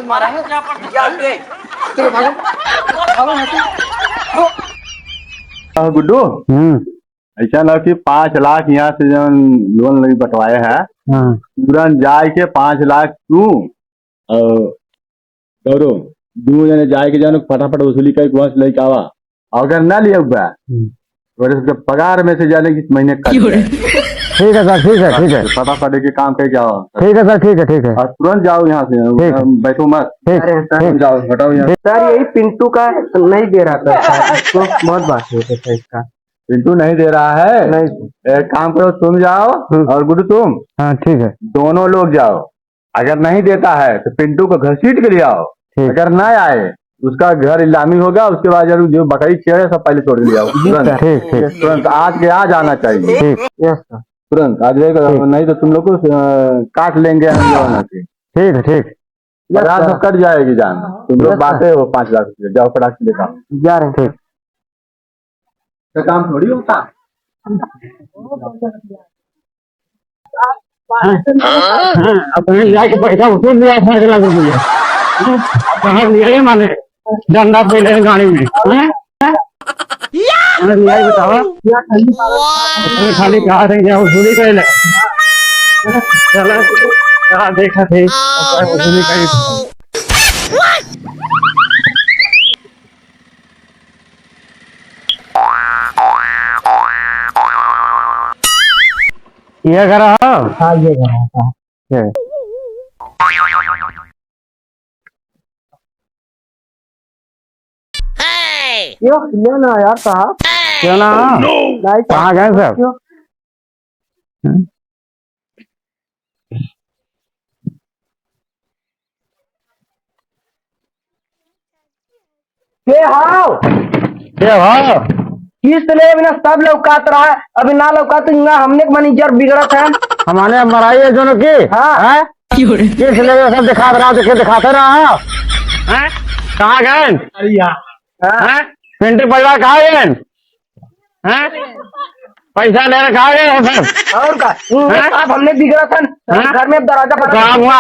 मारा है तेरे गुड्डू ऐसा ना कि 5 लाख यहाँ से जो लोन लगी बटवाए है तुरंत जाए के 5 लाख तू और गौरव दोनों जने जाए के जानो फटाफट वसूली कर वहां से लेके आवा। अगर ना लिया हुआ तो पगार में से जाने की महीने का ठीक है सर, ठीक है, ठीक है, फटाफट के काम करके आओ। ठीक है सर, ठीक है, ठीक है, और तुरंत जाओ यहाँ से, बैठो मत, जाओ हटाओ यहाँ। सर यही पिंटू का नहीं दे रहा था इसको, बहुत बात हुई था इसका। पिंटू नहीं दे रहा है? नहीं। एक काम करो, तुम जाओ और गुड्डू तुम। हाँ ठीक है, दोनों लोग जाओ। अगर नहीं देता है तो पिंटू को घसीट के ले आओ। अगर ना आए उसका घर इलामी होगा, उसके बाद जरूर जो बकरी छेड़े सब पहले तोड़ लिया तुरंत। आज के आज आना चाहिए तुरंत। आज नहीं तो तुम लोग को काट लेंगे हम लोग। ठीक है, ठीक रात में कट जाएगी जान। तुम लोग बातें हो 5 लाख रुपये, जाओ फटाक से लेकर जा रहे हैं। ठीक तो काम थोड़ी होता। अपने जाके पैसा उसूल लिया 5 लाख रुपया, कहाँ लिया माने डंडा पे ले गाड़ी में बताओ खाली कहा थे क्या वसूली कर ले। चला देखा थे वसूली कर। ये कर रहा हो? हाँ ये कर रहा था। क्यों ना यार साहब, क्यों ना? कहाँ गए सब? किस्त ले बिना सब लौकात रहा है, अभी ना लौका तो हमने मैनेजर बिगड़त है। हमारे मराई है दोनों की। हाँ किस ले सब दिखा रहा, दिखाते रहा। कहाँ गए? पिंटू परिवार कहाँ गए? पैसा ले रहे कहाँ गए सब? और का अब हमने बिगड़ा था घर में दरवाजा पर काम हुआ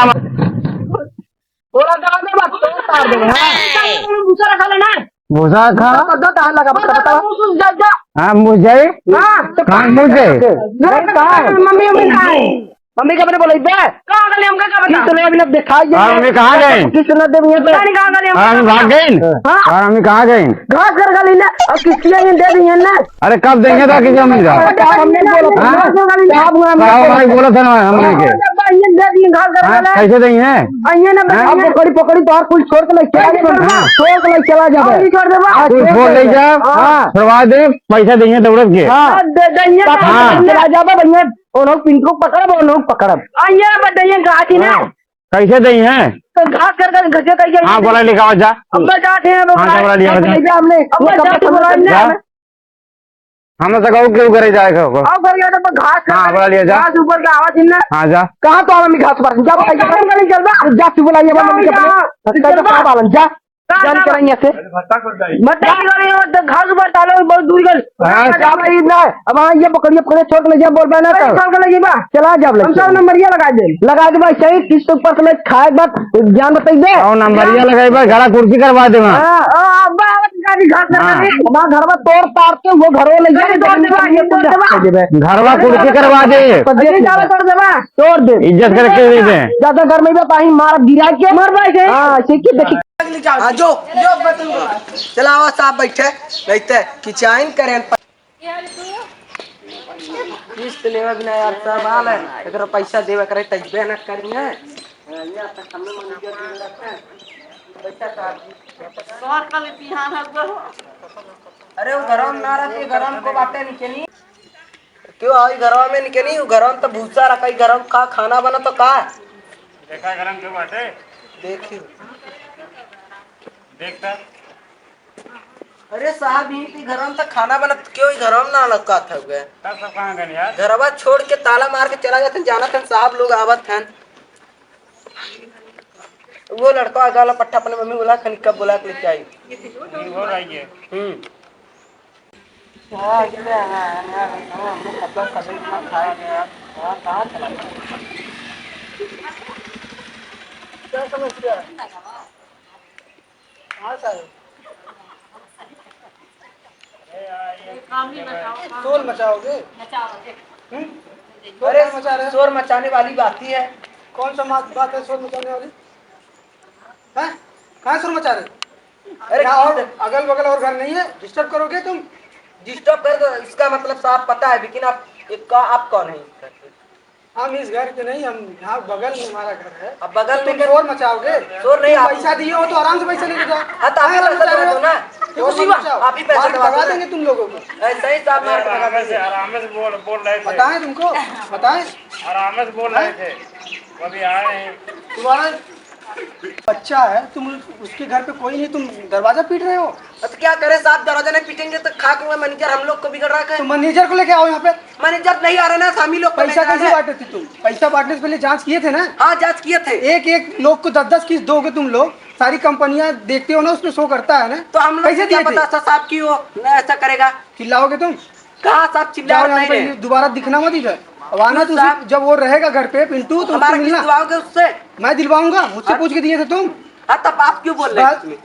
भूसा खा कहाँ लगा बताओ। हाँ मुझे मम्मी का मैंने बोला हमें कहाँ गए? हम भाग गए। हम कहाँ गए? घास कर गली ना और किस्तियाँ दे दी है ना। अरे कब देंगे तो किसी मिल जाओ। बोला था ना हमने के कैसे देंगे? पकड़ी पकड़ी तो कुछ छोड़ के चला जाए बोल नहीं जाओ करवा दे, पैसा देंगे दौड़त के चला जाबा भैया। वो लोग पिंटू पकड़ब, वो लोग पकड़ब घास ही ना कैसे दें हैं तो घास कर घसे करके। हाँ बोला लिखा जा अब जाते हैं हमने तो कहूँ क्यों करे जाएगा घास। हाँ बोला लिया जा ऊपर का आवाज ना। हाँ जा कहाँ तो मम्मी घास पर जा बुलाइए जा जान करेंगे से घास ऊपर डालो बहुत दूर गल। अब ये पकड़िए पकड़े छोड़ के ले बोल रहा ना चला जा नंबरिया लगा दे भाई सही किस्त ऊपर से खाए बात ज्ञान बताइए नंबरिया लगाई भाई घड़ा कुर्सी करवा दे घर में तोड़ तार के वो घरों ले घरवा कुर्सी करवा दे तोड़ दे इज्जत करके दे दे ज्यादा घर में कहीं मार गिरा के मर देखी जो चलाओ साहब बैठे किचाइन करें किस्त लेवे बिना यार सब हाल है। अगर पैसा देवे करे तजबे न करिए अरे वो घर में ना रहती घर को बातें निकली क्यों आई घर में निकली घर में तो भूसा रखा घर में का खाना बना तो का देखा गरम क्यों बाटे देखियो देखता। अरे साहब यही घर में तो खाना बना क्यों घर में ना लगा था तब सब कहाँ गए यार? घरवा छोड़ के ताला मार के चला जाते जाना था साहब लोग आवत हैं। वो लड़का गाला पट्टा अपने मम्मी बोला खन कब बोला के लेके आई हो रही है। क्या समस्या है? हाँ सर, शोर मचाओगे? अरे शोर मचाने वाली बात ही है। कौन सा बात है शोर मचाने वाली? हैं? कहाँ शोर मचा रहे? अरे क्या और अगल बगल और घर नहीं है? डिस्टर्ब करोगे तुम? डिस्टर्ब कर दो, इसका मतलब साफ पता है, लेकिन आप कौन है? हम इस घर के नहीं, हम यहाँ बगल में हमारा घर है। अब बगल में तुम शोर मचाओगे? शोर नहीं, तुम आप पैसा दिए हो तो आराम से पैसा लेके जाओ। हाँ तो आप ही पैसा दबा दो ना, आप ही पैसा दबा दबा दो देंगे तुम लोगों को। ऐसा ही साहब मार के भगा देंगे। आराम से बोल रहे थे, बताएं तुमको, बताएं आराम से बोल रहे थे, अभी आए हैं। तुम्हारा बच्चा है, तुम उसके घर पे कोई नहीं, तुम दरवाजा पीट रहे हो। तो क्या करे साहब, दरवाजा नहीं पीटेंगे तो खाक में मैनेजर हम लोग को बिगड़ रहा है। तो मैनेजर को लेके आओ यहाँ पे। मैनेजर नहीं आ रहा ना, हम ही लोग को पैसा लेके आ कैसे रहे हैं। बांटे थे तुम? पैसा बांटने से पहले जांच किए थे ना? हाँ जांच किए थे। एक एक लोग को 10-10 किस्त दोगे तुम लोग? सारी कंपनियां देखते हो ना, उसमें शो करता है ना। तो हम लोग कैसे क्या दिए थे? पता साहब की वो ना ऐसा करेगा। चिल्लाओगे तुम? कहाँ साहब चिल्ला जाओ नहीं यहाँ पे, रहे। दोबारा दिखना मत इधर। अब आना तो साहब- जब वो रहेगा घर पे पिंटू तो उसको हमारा किस्त मिलना। दिलवाओगे उससे? मैं दिलवाऊंगा, मुझसे पूछ के दिए थे तुम। हाँ तब आप क्यों बोल रहे हैं इसमें?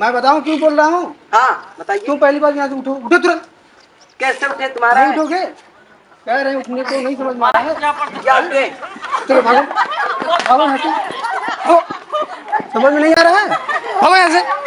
मैं बताऊं क्यों बोल रहा हूँ? हाँ बताइए। तुम पहली बार यहाँ से उठो, उठो तुरंत। कैसे उठे तुम्हारा नहीं है? उठोगे? कह रहे उठने को नहीं समझ में आ रहा है। क्या उठे? चलो भागो, भागो यहाँ से। ओ, समझ में नहीं आ रहा है? भागो यहाँ से।